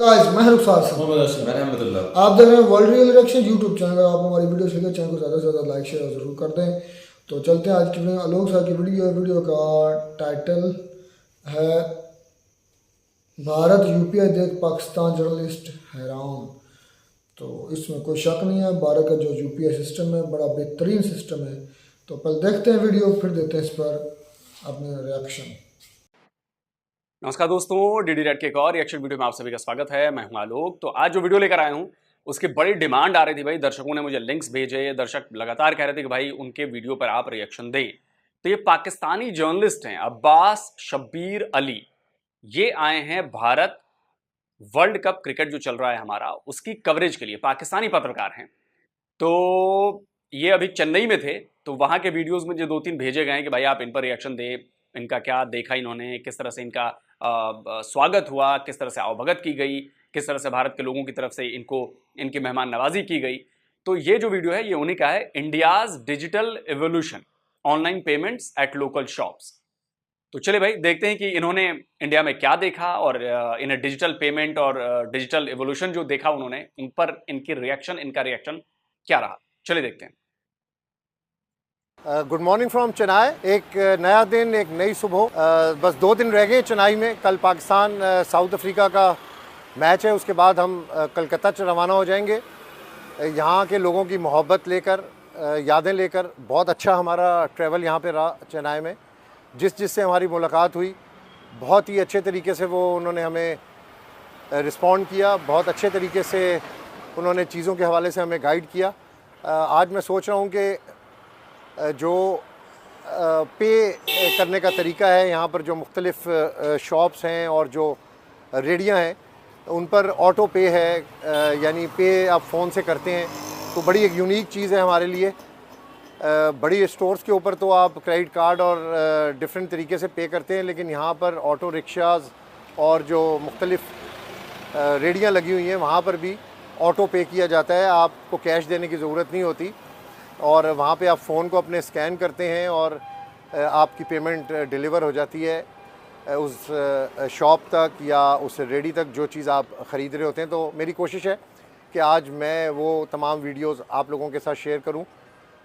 Guys मैं रुखसार से मैं अहमदुल्लाह। आप देख रहे हैं world real reaction YouTube channel. अगर आप हमारी वीडियो सीखे चैनल को ज़्यादा से ज़्यादा लाइक शेयर जरूर कर दें। तो चलते हैं आज की वीडियो। आलोक सर की वीडियो का टाइटल है भारत यूपीआई देख पाकिस्तान जर्नलिस्ट हैरान। तो इसमें कोई शक नहीं है, भारत का जो यूपीआई सिस्टम है बड़ा बेहतरीन सिस्टम है। तो पहले देखते हैं वीडियो, फिर देते हैं इस पर अपने रिएक्शन। नमस्कार दोस्तों, डीडी रेड के एक और रिएक्शन वीडियो में आप सभी का स्वागत है। मैं हूं आलोक। तो आज जो वीडियो लेकर आया हूं उसकी बड़ी डिमांड आ रही थी भाई, दर्शकों ने मुझे लिंक्स भेजे, दर्शक लगातार कह रहे थे कि भाई उनके वीडियो पर आप रिएक्शन दें। तो ये पाकिस्तानी जर्नलिस्ट हैं अब्बास शब्बीर अली, ये आए हैं भारत वर्ल्ड कप क्रिकेट जो चल रहा है हमारा उसकी कवरेज के लिए। पाकिस्तानी पत्रकार हैं। तो ये अभी चेन्नई में थे, तो वहां के वीडियोस मुझे 2-3 भेजे गए कि भाई आप इन पर रिएक्शन दें, इनका क्या देखा इन्होंने, किस तरह से इनका स्वागत हुआ, किस तरह से अवभगत की गई, किस तरह से भारत के लोगों की तरफ से इनकी मेहमान नवाजी की गई। तो ये जो वीडियो है ये उन्हीं का है, India's digital evolution online payments at local shops. तो चले भाई देखते हैं कि इन्होंने इंडिया में क्या देखा और इन्हें डिजिटल पेमेंट और डिजिटल एवोल्यूशन जो देखा उन्होंने, इन पर इनका रिएक्शन क्या रहा। चलिए देखते हैं। Good morning from Chennai. एक नया दिन, एक नई सुबह। बस 2 दिन रह गए चेन्नई में। कल पाकिस्तान साउथ अफ्रीका का मैच है, उसके बाद हम कलकत्ता रवाना हो जाएंगे। यहाँ के लोगों की मोहब्बत लेकर, यादें लेकर बहुत अच्छा हमारा ट्रैवल यहाँ पे रहा चेन्नई में। जिससे हमारी मुलाकात हुई बहुत ही अच्छे तरीके से उन्होंने हमें रिस्पॉन्ड किया, बहुत अच्छे तरीके से उन्होंने चीज़ों के हवाले से हमें गाइड किया। आज मैं सोच रहा हूँ कि जो पे करने का तरीका है यहाँ पर, जो मुख्तलिफ़ शॉप्स हैं और जो रेडियाँ हैं उन पर ऑटो पे है, यानी पे आप फ़ोन से करते हैं। तो बड़ी एक यूनिक चीज़ है हमारे लिए। बड़ी स्टोर्स के ऊपर तो आप क्रेडिट कार्ड और डिफरेंट तरीके से पे करते हैं, लेकिन यहाँ पर ऑटो रिक्शाज़ और जो मुख्तलिफ़ रेडियाँ लगी हुई हैं वहाँ पर भी ऑटो पे किया जाता है। आपको कैश देने की ज़रूरत नहीं होती और वहाँ पे आप फ़ोन को अपने स्कैन करते हैं और आपकी पेमेंट डिलीवर हो जाती है उस शॉप तक या उस रेडी तक जो चीज़ आप ख़रीद रहे होते हैं। तो मेरी कोशिश है कि आज मैं वो तमाम वीडियोस आप लोगों के साथ शेयर करूं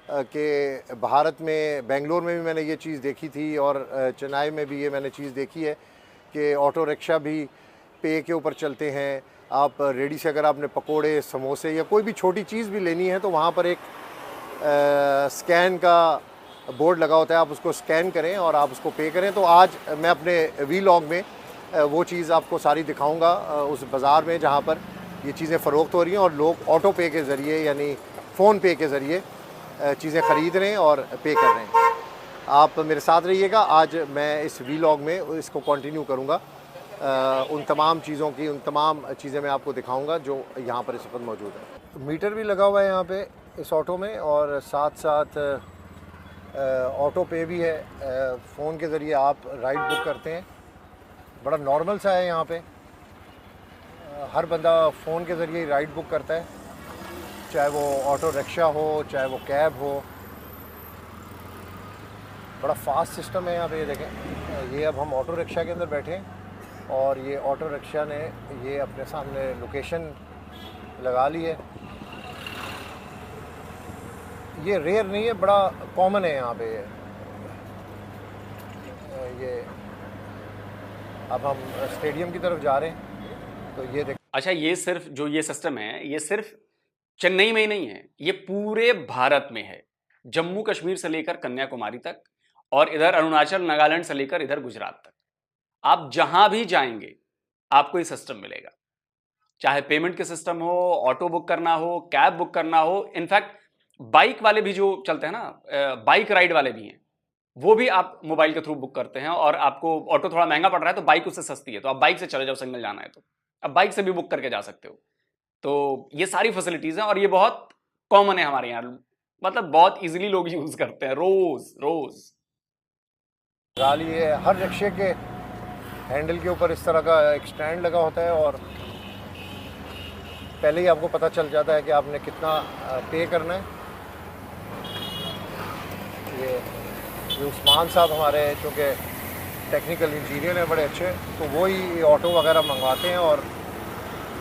कि भारत में, बेंगलोर में भी मैंने ये चीज़ देखी थी और चेन्नई में भी ये मैंने चीज़ देखी है कि ऑटो रिक्शा भी पे के ऊपर चलते हैं। आप रेडी से अगर आपने पकोड़े, समोसे या कोई भी छोटी चीज़ भी लेनी है तो वहाँ पर एक स्कैन का बोर्ड लगा होता है, आप उसको स्कैन करें और आप उसको पे करें। तो आज मैं अपने वीलॉग में वो चीज़ आपको सारी दिखाऊंगा, उस बाज़ार में जहाँ पर ये चीज़ें फ़रोख्त हो रही हैं और लोग ऑटो पे के ज़रिए यानी फ़ोन पे के ज़रिए चीज़ें ख़रीद रहे हैं और पे कर रहे हैं। आप मेरे साथ रहिएगा। आज मैं इस वीलॉग में इसको कंटिन्यू करूँगा। उन तमाम चीज़ें मैं आपको दिखाऊँगा जो यहाँ पर इस वक्त मौजूद है। मीटर भी लगा हुआ है यहाँ पे इस ऑटो में और साथ साथ ऑटो पे भी है। फ़ोन के ज़रिए आप राइड बुक करते हैं। बड़ा नॉर्मल सा है यहाँ पे। हर बंदा फ़ोन के ज़रिए ही राइड बुक करता है, चाहे वो ऑटो रिक्शा हो, चाहे वो कैब हो। बड़ा फास्ट सिस्टम है यहाँ पे। ये देखें, ये अब हम ऑटो रिक्शा के अंदर बैठे हैं और ये ऑटो रिक्शा ने ये अपने सामने लोकेशन लगा ली है। ये रेयर नहीं है, बड़ा कॉमन है यहाँ पे। ये अब हम स्टेडियम की तरफ जा रहे हैं तो ये देख। अच्छा, ये सिर्फ जो ये सिस्टम है ये सिर्फ चेन्नई में ही नहीं है, ये पूरे भारत में है। जम्मू कश्मीर से लेकर कन्याकुमारी तक और इधर अरुणाचल, नागालैंड से लेकर इधर गुजरात तक, आप जहां भी जाएंगे आपको ये सिस्टम मिलेगा। चाहे पेमेंट के सिस्टम हो, ऑटो बुक करना हो, कैब बुक करना हो, इनफैक्ट बाइक वाले भी जो चलते हैं ना, बाइक राइड वाले भी हैं, वो भी आप मोबाइल के थ्रू बुक करते हैं। और आपको ऑटो थोड़ा महंगा पड़ रहा है तो बाइक उससे सस्ती है, तो आप बाइक से चले जाओ, सिग्नल जाना है तो आप बाइक से भी बुक करके जा सकते हो। तो ये सारी फैसिलिटीज हैं और ये बहुत कॉमन है हमारे यहाँ, मतलब बहुत इजीली लोग यूज करते हैं रोज रोज। ये हर रिक्शे के हैंडल के ऊपर इस तरह का एक स्टैंड लगा होता है और पहले ही आपको पता चल जाता है कि आपने कितना पे करना है। ये उस्मान साहब हमारे चूँकि टेक्निकल इंजीनियर हैं बड़े अच्छे, तो वो ही ऑटो वगैरह मंगवाते हैं और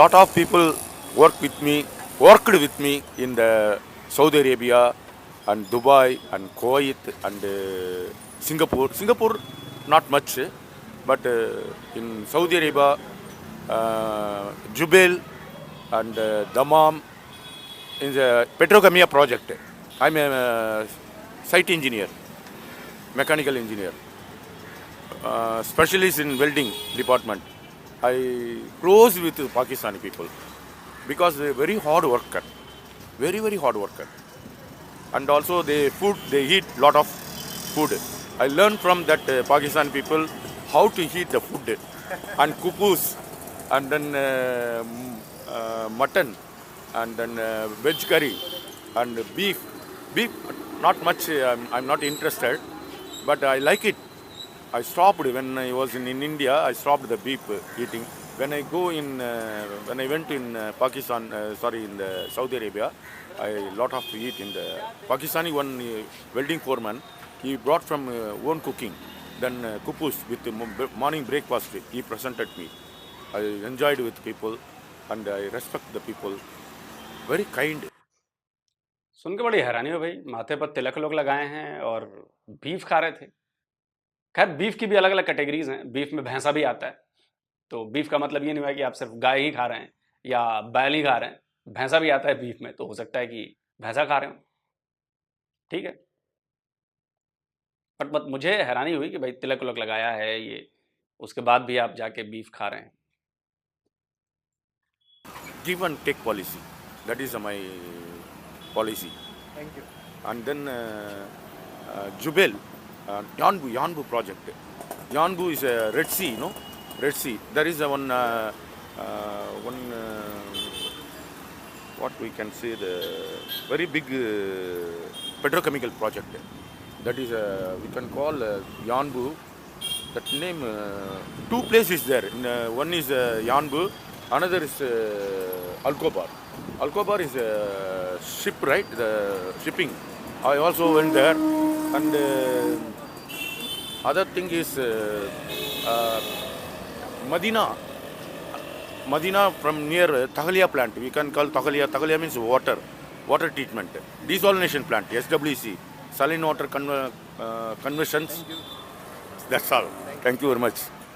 Lot of people worked with me in the Saudi Arabia and Dubai and Kuwait and Singapore. Singapore not much, but in Saudi Arabia, Jubail and Dammam in the petrochemical project. I'm a site engineer, mechanical engineer, specialist in welding department. I close with Pakistani people because they're very hard worker, very hard worker, and also they eat lot of food. I learned from that Pakistan people how to eat the food and kupus and then mutton and then veg curry and beef not much. I'm not interested, but I like it. I stopped when I was in India. I stopped the beef eating. When I went in Pakistan, in the Saudi Arabia, I lot of eat in the Pakistani one welding foreman. He brought from own cooking. Then kupus with morning breakfast. He presented me. I enjoyed with people and I respect the people. Very kind. सुन के बड़ी हैरानी हो भाई, माथे पर तिलक लोग लगाए हैं और बीफ खा रहे थे. खैर बीफ की भी अलग अलग कैटेगरीज हैं. बीफ में भैंसा भी आता है, तो बीफ का मतलब ये नहीं हुआ कि आप सिर्फ गाय ही खा रहे हैं या बैल ही खा रहे हैं. भैंसा भी आता है बीफ में, तो हो सकता है कि भैंसा खा रहे हो, ठीक है. बट मुझे हैरानी हुई कि भाई तिलक उलक लगाया है ये, उसके बाद भी आप जाके बीफ खा रहे हैं. Give and take policy. That is my policy. Thank you. And then Jubail, Yanbu project. Yanbu is a Red Sea, Red Sea. There is a one what we can say, the very big petrochemical project. That is we can call Yanbu. That name, two places there. One is Yanbu, another is Al-Khobar. Al-Khobar is a ship, right? The shipping. I also went there. And other thing is Medina from near Taghaliya plant. We can call Taghaliya. Taghaliya means water treatment. Desalination plant, SWC, saline water conversions. That's all. Thank you very much.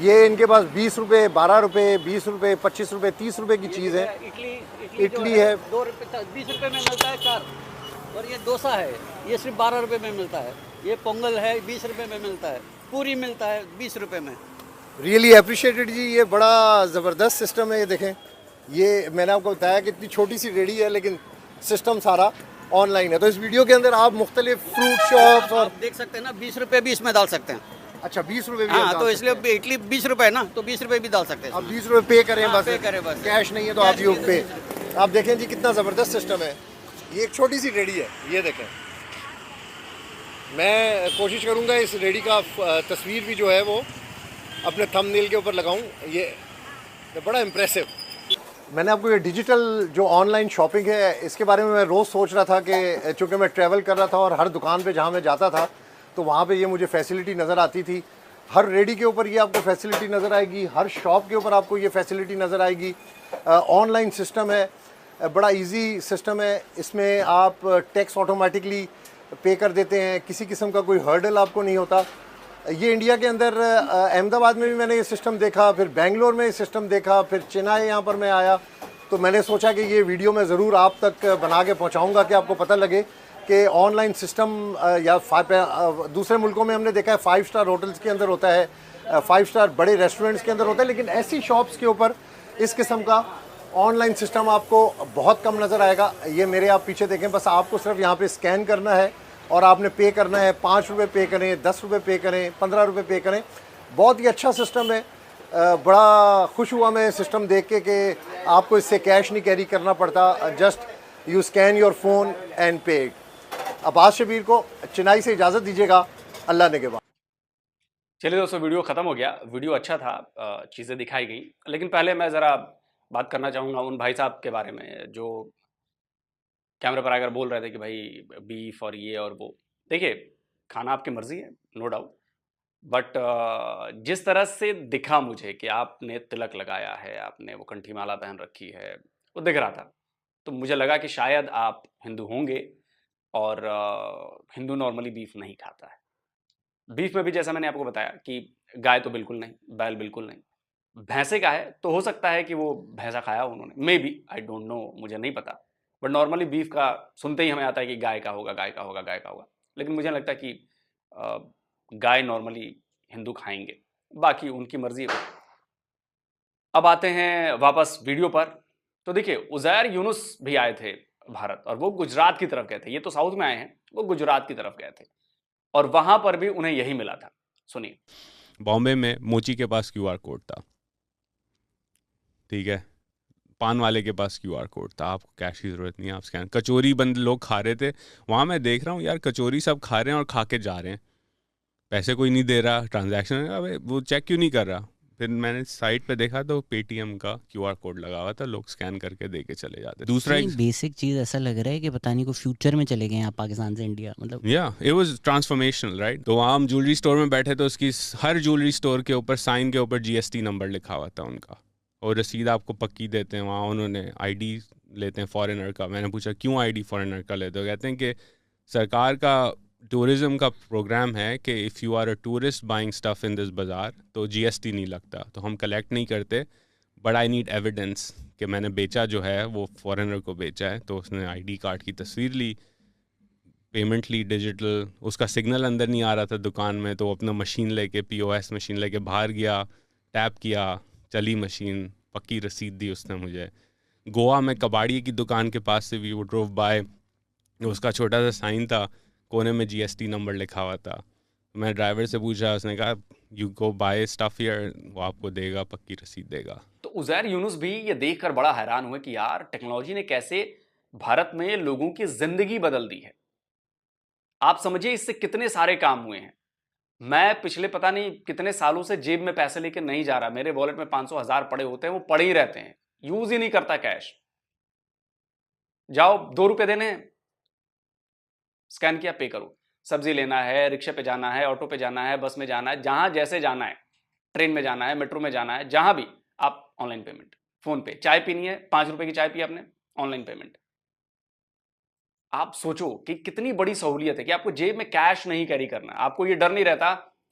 ये इनके पास 20 रुपये, 12 रुपये, 20 रुपये, 25 रुपये, 30 रुपये की चीज़ है। इडली है 2 रुपये 20 रुपये में मिलता है 4, और ये डोसा है ये सिर्फ 12 रुपये में मिलता है। ये पोंगल है 20 रुपये में मिलता है। पूरी मिलता है 20 रुपये में। रियली अप्रिशिएटेड जी, ये बड़ा ज़बरदस्त सिस्टम है। ये देखें, ये मैंने आपको बताया कि इतनी छोटी सी रेडी है लेकिन सिस्टम सारा ऑनलाइन है। तो इस वीडियो के अंदर आप मुख्तलिफ फ्रूट शॉप्स और आप देख सकते हैं ना, 20 रुपये भी इसमें डाल सकते हैं। अच्छा 20 रुपये भी हाँ, आप तो डाल इसलिए सकते हैं। इडली 20 रुपये है ना, तो 20 रुपये भी डाल सकते हैं। आप 20 रुपये पे करें हाँ, बस, पे करें बस। कैश नहीं है तो आप यू पे। आप देखें जी कितना ज़बरदस्त सिस्टम है। ये एक छोटी सी रेडी है, ये देखें। मैं कोशिश करूँगा इस रेडी का तस्वीर भी जो है वो अपने थंबनेल के ऊपर लगाऊँ। ये बड़ा इम्प्रेसिव। मैंने आपको ये डिजिटल जो ऑनलाइन शॉपिंग है इसके बारे में मैं रोज़ सोच रहा था कि चूँकि मैं ट्रैवल कर रहा था और हर दुकान पे जहाँ मैं जाता था तो वहाँ पे ये मुझे फैसिलिटी नज़र आती थी। हर रेडी के ऊपर ये आपको फैसिलिटी नज़र आएगी, हर शॉप के ऊपर आपको ये फैसिलिटी नज़र आएगी। ऑनलाइन सिस्टम है, बड़ा इजी सिस्टम है। इसमें आप टैक्स ऑटोमेटिकली पे कर देते हैं, किसी किस्म का कोई हर्डल आपको नहीं होता। ये इंडिया के अंदर अहमदाबाद में भी मैंने ये सिस्टम देखा, फिर बेंगलोर में ये सिस्टम देखा, फिर चेन्नई यहाँ पर मैं आया तो मैंने सोचा कि ये वीडियो मैं ज़रूर आप तक बना के पहुँचाऊँगा कि आपको पता लगे कि ऑनलाइन सिस्टम या दूसरे मुल्कों में हमने देखा है 5 स्टार होटल्स के अंदर होता है, 5 स्टार बड़े रेस्टोरेंट्स के अंदर होता है, लेकिन ऐसी शॉप्स के ऊपर इस किस्म का ऑनलाइन सिस्टम आपको बहुत कम नज़र आएगा। ये मेरे आप पीछे देखें, बस आपको सिर्फ यहाँ पे स्कैन करना है और आपने पे करना है। 5 रुपये पे करें, 10 रुपये पे करें, 15 रुपये पे करें। बहुत ही अच्छा सिस्टम है। बड़ा खुश हुआ मैं सिस्टम देख के कि आपको इससे कैश नहीं कैरी करना पड़ता, just you scan your phone and पे। अब्बास शबीर को चेन्नई से इजाज़त दीजिएगा, अल्लाह ने के बाद। चलिए दोस्तों, वीडियो ख़त्म हो गया। वीडियो अच्छा था, चीज़ें दिखाई गई, लेकिन पहले मैं ज़रा बात करना चाहूँगा उन भाई साहब के बारे में जो कैमरे पर आकर बोल रहे थे कि भाई बीफ और ये और वो। देखिए, खाना आपकी मर्ज़ी है, नो डाउट, बट जिस तरह से दिखा मुझे कि आपने तिलक लगाया है, आपने वो कंठी माला पहन रखी है, वो दिख रहा था, तो मुझे लगा कि शायद आप हिंदू होंगे और हिंदू नॉर्मली बीफ नहीं खाता है। बीफ में भी जैसा मैंने आपको बताया कि गाय तो बिल्कुल नहीं, बैल बिल्कुल नहीं, भैंसे का है तो हो सकता है कि वो भैंसा खाया उन्होंने, may be, I don't know, मुझे नहीं पता। बट नॉर्मली बीफ का सुनते ही हमें आता है कि गाय का होगा, गाय का होगा, गाय का होगा, लेकिन मुझे लगता है कि गाय नॉर्मली हिंदू खाएंगे, बाकी उनकी मर्जी है। अब आते हैं वापस वीडियो पर। तो देखिए, उज़ैर यूनुस भी आए थे भारत और वो गुजरात की तरफ गए थे। ये तो साउथ में आए हैं, वो गुजरात की तरफ गए थे और वहां पर भी उन्हें यही मिला था। सुनिए। बॉम्बे में मोची के पास QR कोड था, ठीक है, पान वाले के पास QR कोड था, आपको कैश की ज़रूरत नहीं है, आप स्कैन। कचौरी बंद लोग खा रहे थे वहाँ, मैं देख रहा हूँ यार कचौरी सब खा रहे हैं और खा के जा रहे हैं, पैसे कोई नहीं दे रहा, ट्रांजैक्शन, अबे वो चेक क्यों नहीं कर रहा। फिर मैंने साइट पे देखा तो पेटीएम का QR कोड लगा हुआ था, लोग स्कैन करके दे के चले जाते। दूसरा एक बेसिक चीज़ ऐसा लग रहा है कि पता नहीं को फ्यूचर में चले गए हैं आप पाकिस्तान से इंडिया, मतलब या इट वाज ट्रांसफॉर्मेशनल, राइट। तो वहाँ हम ज्वेलरी स्टोर में बैठे तो उसकी हर ज्वेलरी स्टोर के ऊपर साइन के ऊपर GST नंबर लिखा हुआ था उनका, और रसीद आपको पक्की देते हैं। वहाँ उन्होंने ID लेते हैं फॉरेनर का। मैंने पूछा क्यों ID फॉरेनर का लेते हो, कहते हैं कि सरकार का टूरिज़म का प्रोग्राम है कि if you are a tourist buying stuff in this bazaar तो GST नहीं लगता, तो हम कलेक्ट नहीं करते, बट आई नीड एविडेंस कि मैंने बेचा जो है वो फॉरेनर को बेचा है। तो उसने ID कार्ड की तस्वीर ली, पेमेंट ली डिजिटल, उसका सिग्नल अंदर नहीं आ रहा था दुकान में, तो अपना मशीन लेके POS मशीन लेके बाहर गया, टैप किया, चली मशीन, पक्की रसीद दी उसने मुझे। गोवा में कबाड़ी की दुकान के पास से वी ड्रोव बाय, उसका छोटा सा साइन था, कोने में GST नंबर लिखा हुआ था। मैं ड्राइवर से पूछा, उसने कहा you go buy stuff here, वो आपको देगा, पक्की रसीद देगा। तो उज़ैर यूनुस भी ये देखकर बड़ा हैरान हुए कि यार टेक्नोलॉजी ने कैसे भारत में लोगों की जिंदगी बदल दी है। आप समझिए इससे कितने सारे काम हुए हैं। मैं पिछले पता नहीं कितने सालों से जेब में पैसे लेके नहीं जा रहा, मेरे वॉलेट में 500,000 पड़े होते हैं, वो पड़े ही रहते हैं, यूज ही नहीं करता कैश। जाओ 2 रुपए देने हैं, स्कैन किया, पे करो। सब्जी लेना है, रिक्शे पे जाना है, ऑटो पे जाना है, बस में जाना है, जहां जैसे जाना है, ट्रेन में जाना है, मेट्रो में जाना है, जहां भी आप ऑनलाइन पेमेंट, फोन पे। चाय पीनी है, 5 रुपए की चाय पी आपने, ऑनलाइन पेमेंट। आप सोचो कि कितनी बड़ी सहूलियत है कि आपको जेब में कैश नहीं कैरी करना, आपको ये डर नहीं रहता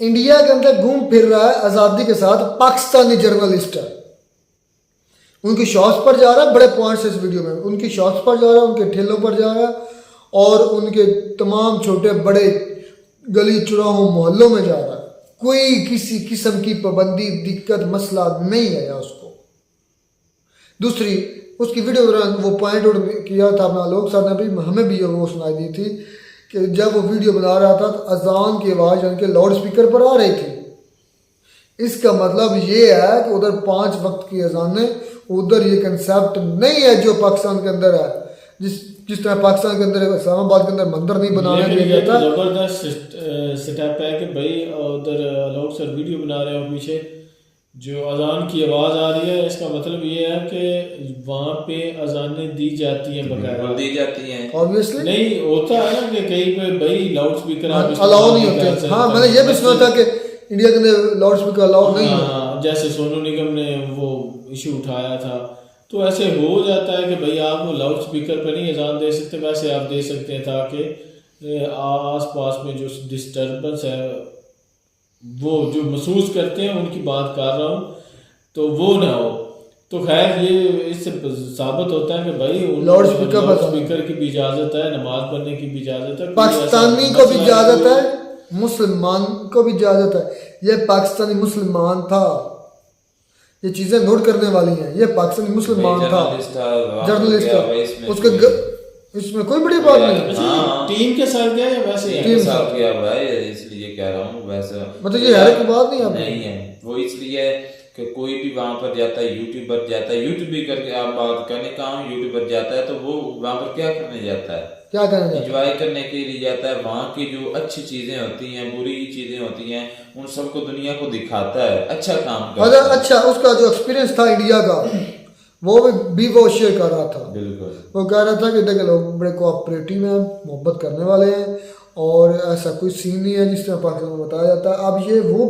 इंडिया के अंदर घूम फिर रहा है आज़ादी के साथ पाकिस्तानी जर्नलिस्ट है, उनकी शॉप्स पर जा रहा है, बड़े पॉइंट्स इस वीडियो में, उनकी शॉप्स पर जा रहा है, उनके ठेलों पर जा रहा है और उनके तमाम छोटे बड़े गली चौराहों मोहल्लों में जा रहा है। कोई किसी किस्म की पाबंदी दिक्कत मसला नहीं आया उसको। दूसरी उसकी वीडियो दौरान वो पॉइंट आउट किया था अपना लोग सर ने भी, हमें भी वो सुनाई दी थी कि जब वो वीडियो बना रहा था तो अजान की आवाज़ उनके लाउड स्पीकर पर आ रही थी। इसका मतलब ये है कि उधर 5 वक्त की अजानें, उधर ये कंसेप्ट नहीं है जो पाकिस्तान के अंदर है। जिस तरह पाकिस्तान के अंदर इस्लामाबाद के अंदर मंदिर नहीं बनाने दिया जाता। जबरदस्त सेटअप है कि भाई उधर लोग सर वीडियो बना रहे हो, पीछे जो अजान की आवाज़ आ रही है, इसका मतलब ये है कि वहाँ पे अजानें दी जाती हैं बकायदा, दी जाती हैं ऑब्वियसली। नहीं होता है ना कि कहीं पे भाई लाउड स्पीकर अलाउ नहीं होते। हाँ, मैंने ये भी सुना था कि इंडिया के अंदर लाउड स्पीकर अलाउ नहीं है। जैसे सोनू निगम ने वो इशू उठाया था, तो ऐसे हो जाता है कि भाई आप लाउड स्पीकर पर नहीं अजान दे सकते, वैसे आप दे सकते हैं ताकि आस पास में जो डिस्टर्बेंस है वो जो महसूस करते हैं, उनकी बात कर रहा हूँ, तो वो ना हो। तो खैर ये इससे साबित होता है कि भाई लाउड स्पीकर की भी इजाज़त है, नमाज पढ़ने की भी इजाज़त है, पाकिस्तानी को भी इजाज़त है, मुसलमान को भी इजाज़त है। ये पाकिस्तानी मुसलमान था, ये चीज़ें नोट करने वाली हैं। ये पाकिस्तानी मुसलमान था, जर्नलिस्ट था, उसके इसमें कोई बड़ी बात नहीं। हाँ, टीम के साथ गया या वैसे टीम के साथ गया हुआ है, इसलिए कह रहा हूँ। वैसे मतलब ये हर की बात नहीं है, वो इसलिए कि कोई भी वहाँ पर जाता है, यूट्यूबर जाता है, यूट्यूब भी करके आप बात करने का हूँ, यूट्यूबर जाता है तो वो वहाँ पर क्या करने जाता है, क्या करने जाता है, एंजॉय करने के लिए जाता है। वहाँ की जो अच्छी चीजें होती हैं, बुरी चीजें होती हैं, उन सबको दुनिया को दिखाता है, अच्छा काम करता है। अच्छा, उसका जो एक्सपीरियंस था इंडिया का भी वो शेयर कर रहा था। बिल्कुल, वो कह रहा था कि देखिए लोग बड़े कोऑपरेटिव हैं, मोहब्बत करने वाले हैं और ऐसा कोई सीन नहीं है जिस तरह पाकिस्तान में बताया जाता है। अब ये वो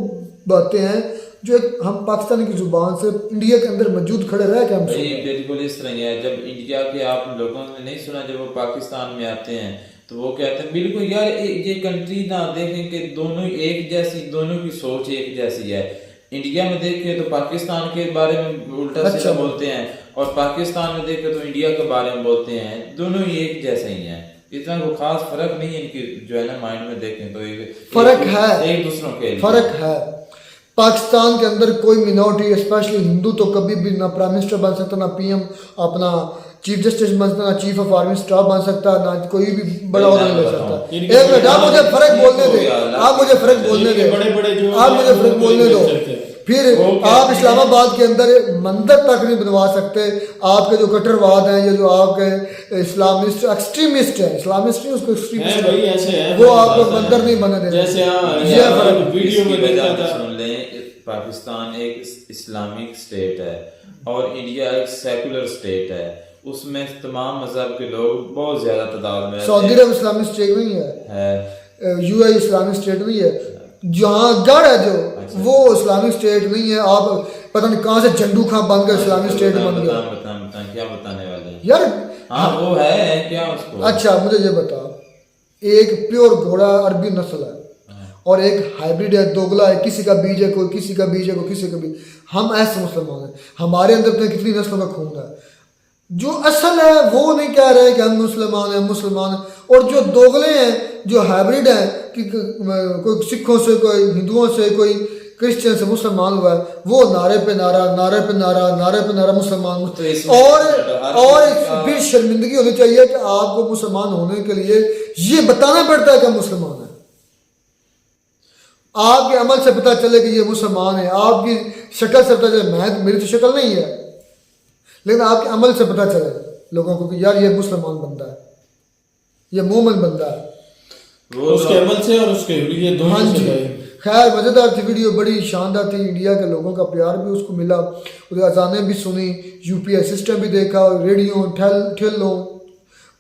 बातें हैं जो हम पाकिस्तानी की जुबान से इंडिया के अंदर मौजूद खड़े रह के हम बिल्कुल इस तरह है। जब इंडिया के आप लोगों ने नहीं सुना, जब वो पाकिस्तान में आते हैं तो वो कहते हैं बिल्कुल यार ये कंट्री ना देखें कि दोनों एक जैसी, दोनों की सोच एक जैसी है। इंडिया में देखे तो पाकिस्तान के बारे में उल्टा सीधा बोलते हैं और पाकिस्तान में देखे तो इंडिया के बारे में बोलते हैं, दोनों ही एक जैसे ही हैं। इतना कोई खास फर्क नहीं है इनकी जो है ना माइंड में देखें तो फर्क है, एक दूसरों के फर्क है। पाकिस्तान के अंदर कोई मिनॉरिटी स्पेशली हिंदू तो कभी भी ना प्राइम मिनिस्टर बन सकता, ना पीएम अपना चीफ जस्टिस बन सकता, ना चीफ ऑफ आर्मी स्टाफ बन सकता, ना कोई भी बड़ा ऑर्डर ले सकता। एक मिनट, आप मुझे फर्क बोलने दे, आप मुझे फर्क बोलने दे, आप मुझे फर्क बोलने दो। फिर आप इस्लामाबाद के अंदर मंदिर तक नहीं बनवा सकते। आपके जो कट्टरवाद हैं, ये जो आपके इस्लामिस्ट एक्सट्रीमिस्ट हैं, इस्लामिस्ट नहीं उसको एक्सट्रीमिस्ट है, वो आपको मंदिर नहीं बने देते। जैसे वीडियो में देखा था, सुन लें, पाकिस्तान एक इस्लामिक स्टेट है और इंडिया एक सेकुलर स्टेट है, उसमें तमाम मजहब के लोग बहुत ज्यादा तादाद में। सऊदी अरब इस्लामिक स्टेट नहीं है, यूएई इस्लामिक स्टेट नहीं है, जहाँ गढ़ है जो वो इस्लामिक स्टेट नहीं है। आप पता नहीं कहाँ से झंडू खां बन कर इस्लामिक स्टेट बन गया। क्या बताने वाले हैं यार? हाँ वो है क्या उसको। अच्छा मुझे ये बता, एक प्योर घोड़ा अरबी नस्ल है और एक हाइब्रिड है, दोगला है, किसी का बीज है, कोई किसी का बीज है, कोई किसी का बीज। हम ऐसे मुसलमान हैं, हमारे अंदर तो कितनी नस्लों का खून है। जो असल है वो नहीं कह रहे कि हम मुसलमान हैं, मुसलमान हैं। और जो दोगले हैं, जो हाइब्रिड हैं कि कोई सिखों से, कोई हिंदुओं से, कोई क्रिश्चियन से मुसलमान हुआ है, वो नारे पे नारा, नारे पे नारा, नारे पे नारा मुसलमान। और फिर शर्मिंदगी होनी चाहिए कि आपको मुसलमान होने के लिए ये बताना पड़ता है कि मुसलमान है। आपके अमल से पता चले कि ये मुसलमान है, आपकी शक्ल से पता चले, मेरी तो शक्ल नहीं है, लेकिन आपके अमल से पता चले लोगों को कि यार ये मुसलमान बंदा है, ये मोमिन बंदा है, उसके अमल से और उसके लिए दोनों से। खैर मज़ेदार थी वीडियो, बड़ी शानदार थी। इंडिया के लोगों का प्यार भी उसको मिला, उधर अजानें भी सुनी, यूपीआई सिस्टम भी देखा, रेडियो ठेलों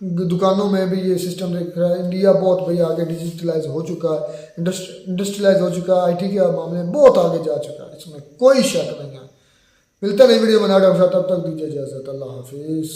दुकानों में भी ये सिस्टम देख रहा है। इंडिया बहुत भाई आगे डिजिटलाइज हो चुका है, इंडस्ट्रियलाइज हो चुका है, IT के मामले में बहुत आगे जा चुका है, इसमें कोई शक नहीं है। मिलता नहीं वीडियो बना, तब तक दीजिए इजाज़त, अल्लाह हाफिज़।